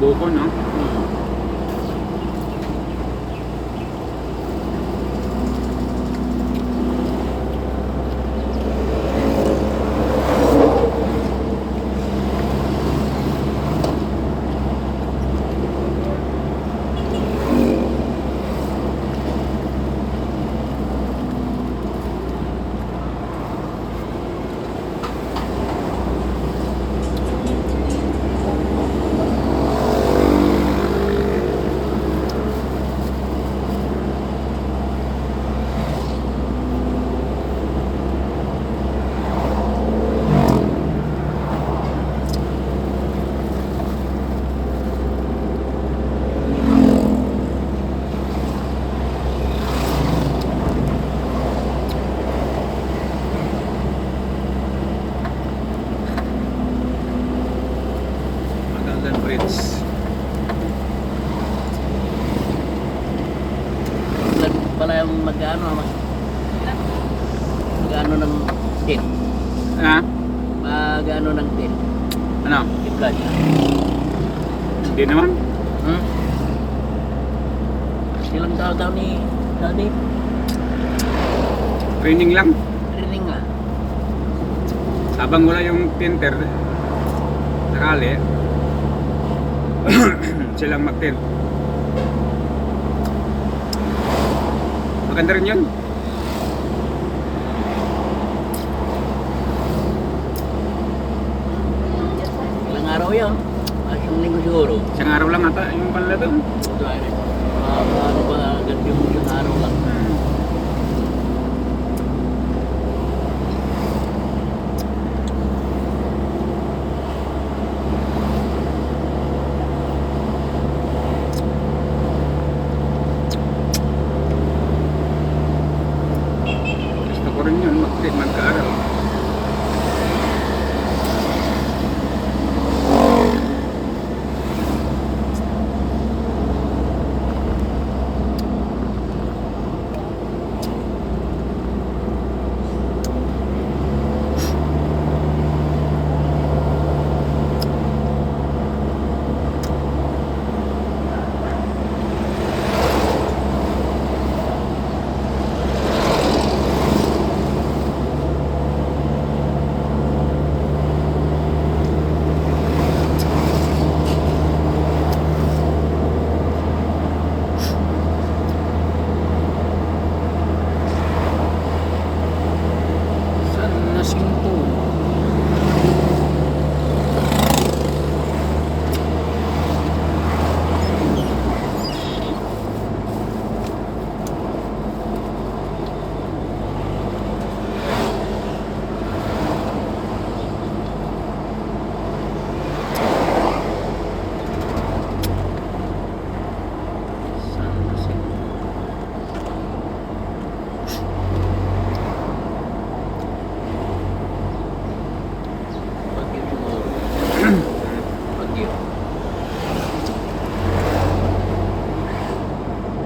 buko, no? Pala yung mag-ano ng tin. Ha? Mag-ano ng tin. Ano? I-vlog. Hindi naman. Ilang tao daw ni Daddy? Training lang. Rinig nga. Habang wala yung tinter, sakali, silang mag-tint. Maganda rin yun. Ilang araw yun? Isang linggo siguro. Isang araw lang ata yung pala doon. Ano ba agad yung isang araw lang? Gusto ko rin yun, magkaaral.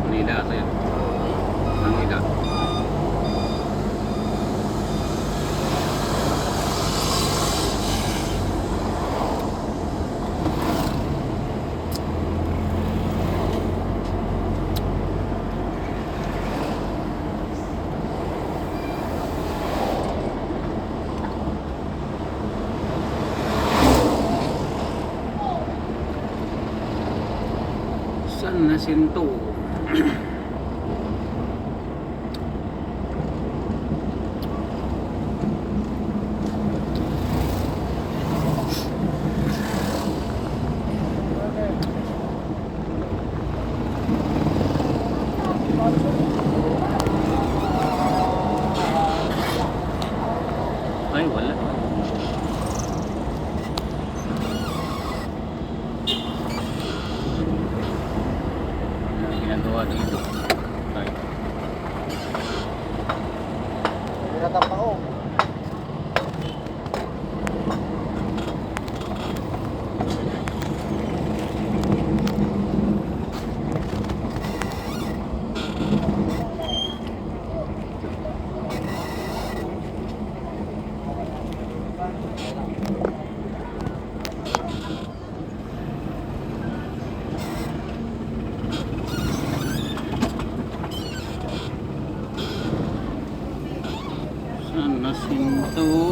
Manila ata yun. Manila. San Jacinto. Ay, wala. Ano ginagawa dito? Ay. Pinatapao. 2,